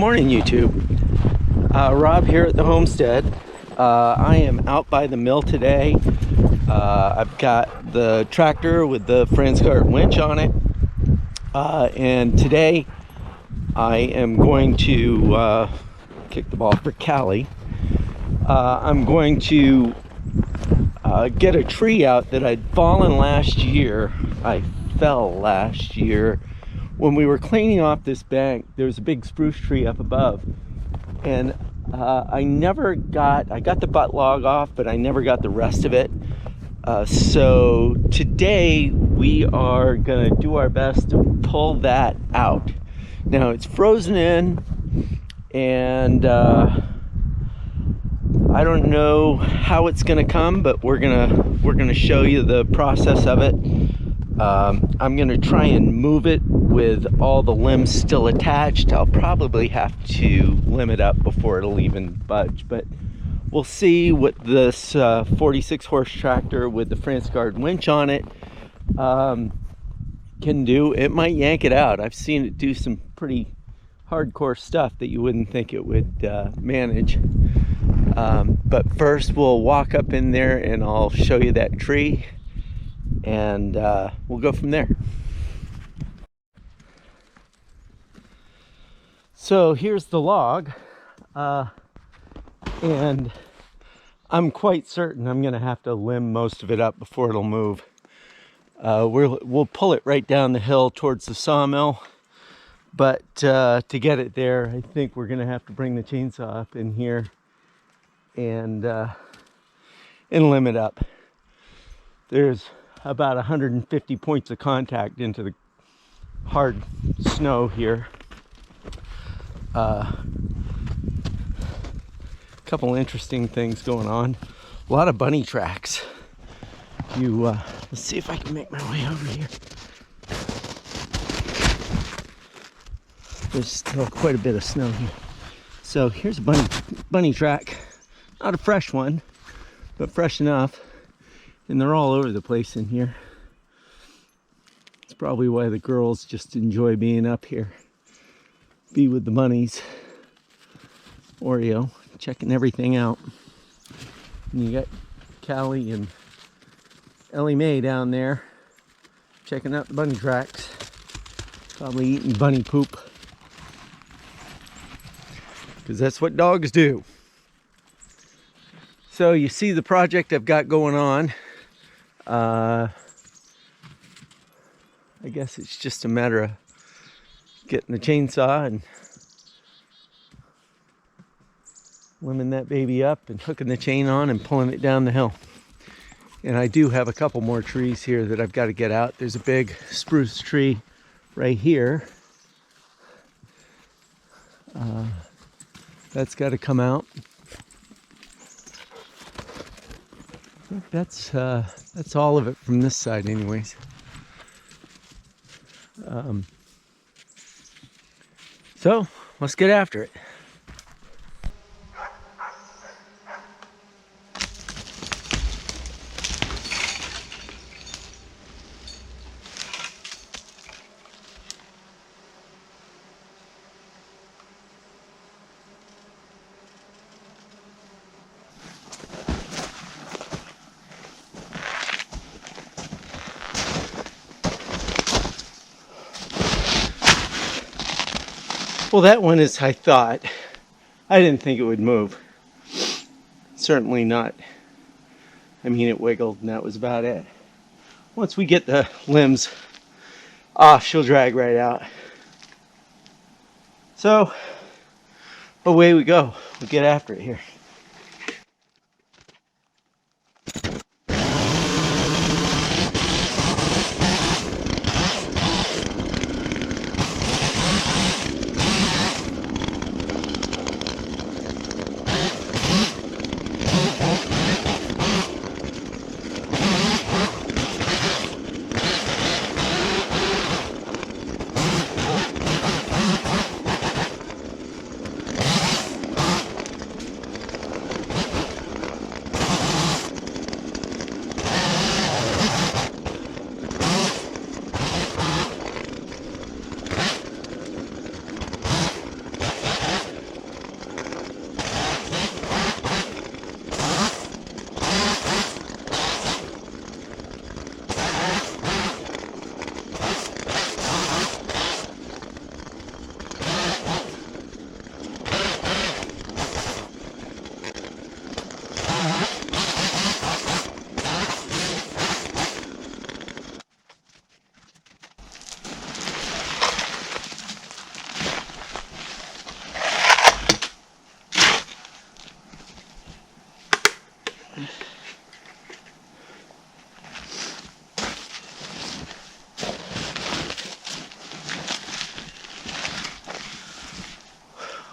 morning, YouTube. Rob here at the homestead. I am out by the mill today. I've got the tractor with the Fransgaurd winch on it. And today I am going to kick the ball for Callie. I'm going to get a tree out that I'd fallen last year. I fell last year when we were cleaning off this bank. There was a big spruce tree up above, and I got the butt log off, but I never got the rest of it. So today we are gonna do our best to pull that out. Now it's frozen in, and I don't know how it's gonna come, but we're gonna show you the process of it. I'm gonna try and move it with all the limbs still attached. I'll probably have to limb it up before it'll even budge, but we'll see what this 46 horse tractor with the Fransgaurd winch on it can do. It might yank it out. I've seen it do some pretty hardcore stuff that you wouldn't think it would manage. But first we'll walk up in there and I'll show you that tree, and we'll go from there. So here's the log, and I'm quite certain I'm gonna have to limb most of it up before it'll move. We'll pull it right down the hill towards the sawmill, but to get it there, I think we're gonna have to bring the chainsaw up in here and limb it up. There's about 150 points of contact into the hard snow here. Couple interesting things going on. A lot of bunny tracks. Let's see if I can make my way over here. There's still quite a bit of snow here. So here's a bunny track. Not a fresh one, but fresh enough. And they're all over the place in here. It's probably why the girls just enjoy being up here. Be with the bunnies. Oreo, checking everything out. And you got Callie and Ellie Mae down there checking out the bunny tracks. Probably eating bunny poop, because that's what dogs do. So you see the project I've got going on. I guess it's just a matter of getting the chainsaw and limbing that baby up and hooking the chain on and pulling it down the hill. And I do have a couple more trees here that I've got to get out. There's a big spruce tree right here. That's got to come out. I think that's all of it from this side anyways. So let's get after it. Well, that one is, I thought. I didn't think it would move. Certainly not. I mean, it wiggled and that was about it. Once we get the limbs off, she'll drag right out. So, away we go. We'll get after it here.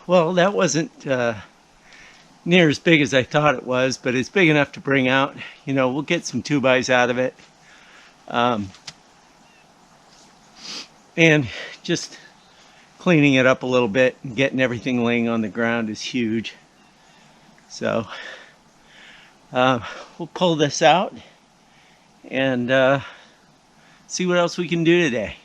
Well, that wasn't near as big as I thought it was, but it's big enough to bring out. You know, we'll get some 2x out of it. And just cleaning it up a little bit and getting everything laying on the ground is huge. So we'll pull this out and see what else we can do today.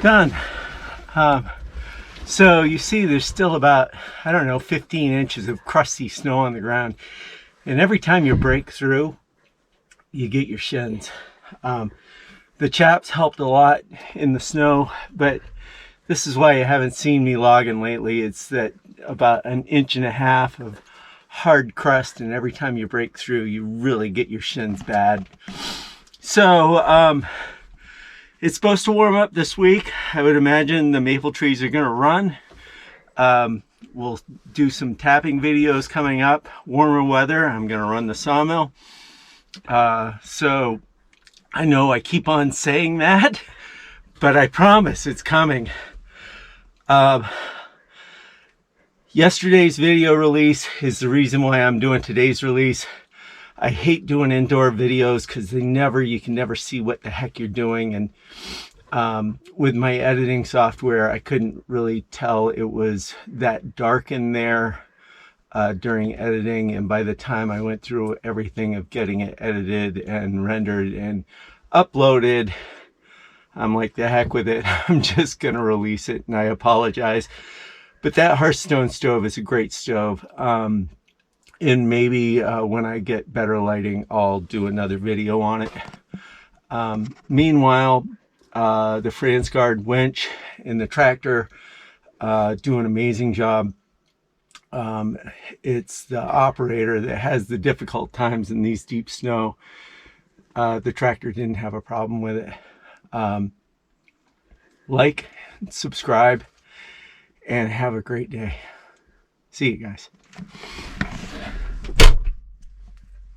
Done. So you see there's still about, I don't know, 15 inches of crusty snow on the ground. And every time you break through, you get your shins. The chaps helped a lot in the snow, but this is why you haven't seen me logging lately. It's that about 1.5 inches of hard crust, and every time you break through, you really get your shins bad. So, it's supposed to warm up this week. I would imagine the maple trees are going to run. We'll do some tapping videos coming up. Warmer weather, I'm going to run the sawmill. So I know I keep on saying that, but I promise it's coming. Yesterday's video release is the reason why I'm doing today's release. I hate doing indoor videos because you can never see what the heck you're doing. And with my editing software, I couldn't really tell it was that dark in there during editing. And by the time I went through everything of getting it edited and rendered and uploaded, I'm like, the heck with it. I'm just going to release it, and I apologize. But that Hearthstone stove is a great stove. And maybe when I get better lighting, I'll do another video on it. Meanwhile, the Fransgaurd winch and the tractor do an amazing job. It's the operator that has the difficult times in these deep snow. The tractor didn't have a problem with it. Like, subscribe, and have a great day. See you guys.